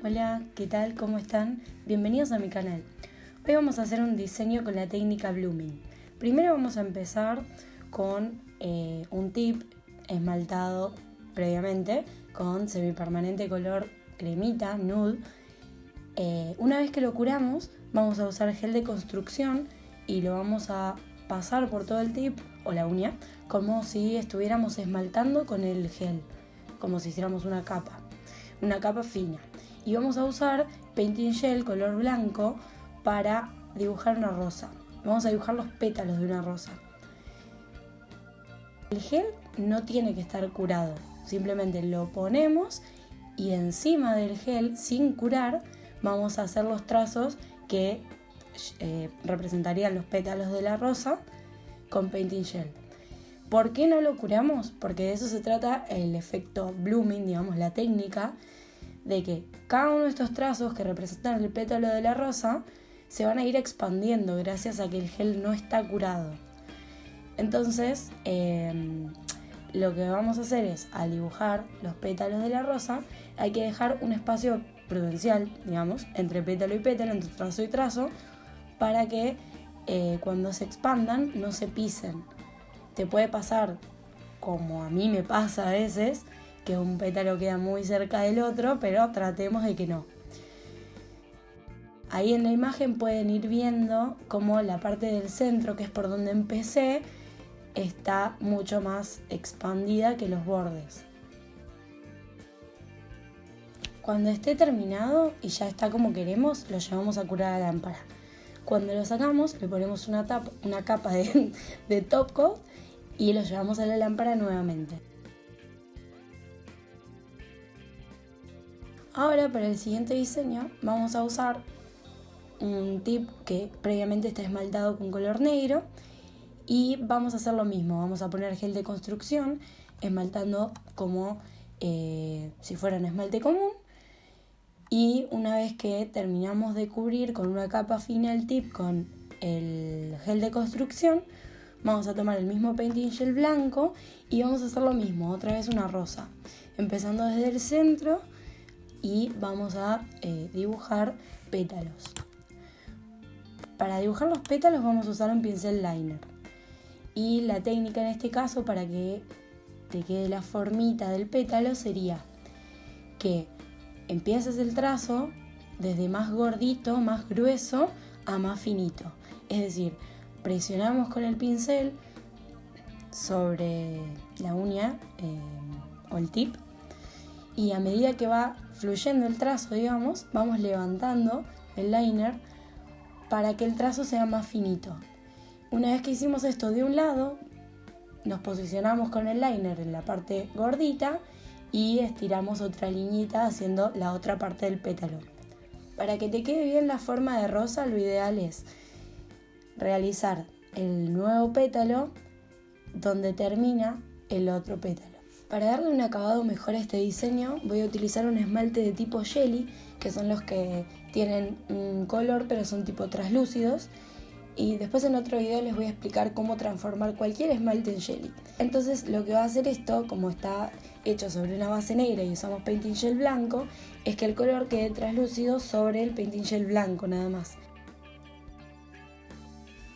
Hola, ¿qué tal? ¿Cómo están? Bienvenidos a mi canal. Hoy vamos a hacer un diseño con la técnica blooming. Primero vamos a empezar con un tip esmaltado previamente con semipermanente color cremita, nude. Una vez que lo curamos, vamos a usar gel de construcción y lo vamos a pasar por todo el tip o la uña como si estuviéramos esmaltando con el gel, como si hiciéramos una capa fina. Y vamos a usar painting gel color blanco para dibujar una rosa. Vamos a dibujar los pétalos de una rosa. El gel no tiene que estar curado, simplemente lo ponemos y encima del gel, sin curar, vamos a hacer los trazos que representarían los pétalos de la rosa con painting gel. ¿Por qué no lo curamos? Porque de eso se trata el efecto blooming, digamos, la técnica de que cada uno de estos trazos que representan el pétalo de la rosa se van a ir expandiendo gracias a que el gel no está curado. Entonces, lo que vamos a hacer es, al dibujar los pétalos de la rosa, hay que dejar un espacio prudencial, digamos, entre pétalo y pétalo, entre trazo y trazo, para que cuando se expandan no se pisen. Te puede pasar, como a mí me pasa a veces, que un pétalo queda muy cerca del otro, pero tratemos de que no. Ahí en la imagen pueden ir viendo cómo la parte del centro, que es por donde empecé, está mucho más expandida que los bordes. Cuando esté terminado y ya está como queremos, lo llevamos a curar a la lámpara. Cuando lo sacamos, le ponemos una capa de top coat y lo llevamos a la lámpara nuevamente. Ahora para el siguiente diseño vamos a usar un tip que previamente está esmaltado con color negro y vamos a hacer lo mismo, vamos a poner gel de construcción esmaltando como si fuera un esmalte común, y una vez que terminamos de cubrir con una capa fina el tip con el gel de construcción, vamos a tomar el mismo painting gel blanco y vamos a hacer lo mismo, otra vez una rosa, empezando desde el centro. Y vamos a dibujar pétalos. Para dibujar los pétalos vamos a usar un pincel liner. Y la técnica en este caso, para que te quede la formita del pétalo, sería que empieces el trazo desde más gordito, más grueso, a más finito. Es decir, presionamos con el pincel sobre la uña o el tip, y a medida que va fluyendo el trazo, digamos, vamos levantando el liner para que el trazo sea más finito. Una vez que hicimos esto de un lado, nos posicionamos con el liner en la parte gordita y estiramos otra liñita haciendo la otra parte del pétalo. Para que te quede bien la forma de rosa, lo ideal es realizar el nuevo pétalo donde termina el otro pétalo. Para darle un acabado mejor a este diseño voy a utilizar un esmalte de tipo jelly, que son los que tienen un color pero son tipo translúcidos, y después en otro video les voy a explicar cómo transformar cualquier esmalte en jelly. Entonces lo que va a hacer esto, como está hecho sobre una base negra y usamos painting gel blanco, es que el color quede translúcido sobre el painting gel blanco nada más.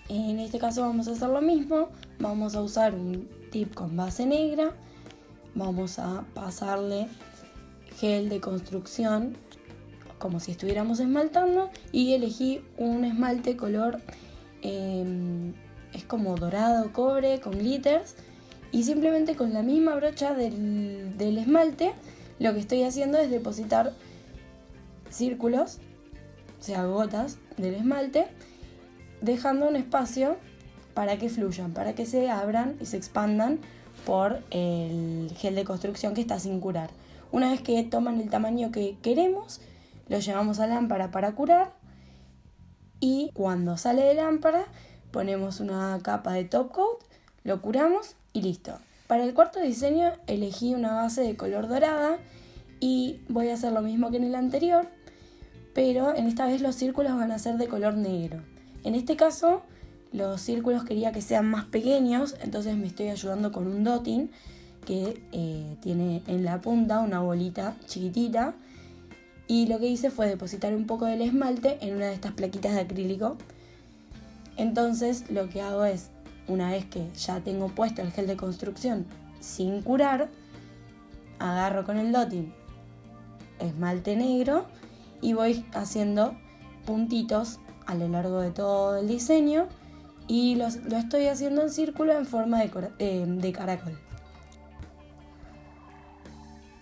En este caso vamos a hacer lo mismo, vamos a usar un tip con base negra. Vamos a pasarle gel de construcción como si estuviéramos esmaltando y elegí un esmalte color es como dorado cobre con glitters, y simplemente con la misma brocha del esmalte lo que estoy haciendo es depositar círculos, o sea, gotas del esmalte, dejando un espacio para que fluyan, para que se abran y se expandan por el gel de construcción que está sin curar. Una vez que toman el tamaño que queremos, lo llevamos a la lámpara para curar, y cuando sale de lámpara ponemos una capa de top coat, lo curamos y listo. Para el cuarto diseño elegí una base de color dorada y voy a hacer lo mismo que en el anterior, pero en esta vez los círculos van a ser de color negro. En este caso los círculos quería que sean más pequeños, entonces me estoy ayudando con un dotting que tiene en la punta una bolita chiquitita Y lo que hice fue depositar un poco del esmalte en una de estas plaquitas de acrílico. Entonces lo que hago es, una vez que ya tengo puesto el gel de construcción sin curar, agarro con el dotting esmalte negro y voy haciendo puntitos a lo largo de todo el diseño y lo estoy haciendo en círculo en forma de caracol.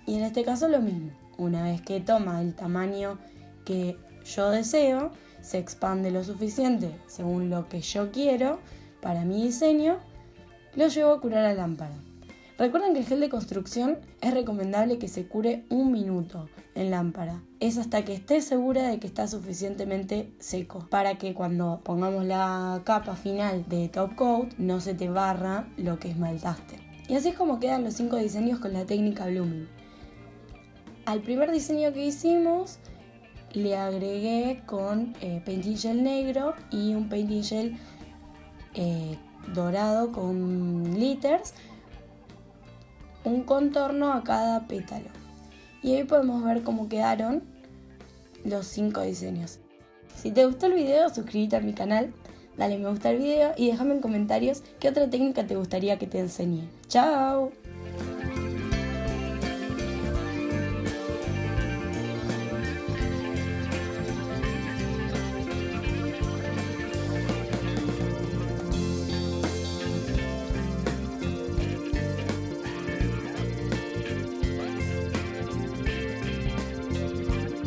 Y en este caso lo mismo, una vez que toma el tamaño que yo deseo, se expande lo suficiente según lo que yo quiero para mi diseño, lo llevo a curar a la lámpara. Recuerden que el gel de construcción es recomendable que se cure 1 minuto en lámpara. Es hasta que estés segura de que está suficientemente seco, para que cuando pongamos la capa final de top coat no se te barra lo que esmaltaste. Y así es como quedan los 5 diseños con la técnica Blooming. Al primer diseño que hicimos le agregué con painting gel negro y un painting gel dorado con glitters, un contorno a cada pétalo. Y ahí podemos ver cómo quedaron los 5 diseños. Si te gustó el video, suscríbete a mi canal, dale me gusta al video y déjame en comentarios qué otra técnica te gustaría que te enseñe. ¡Chao!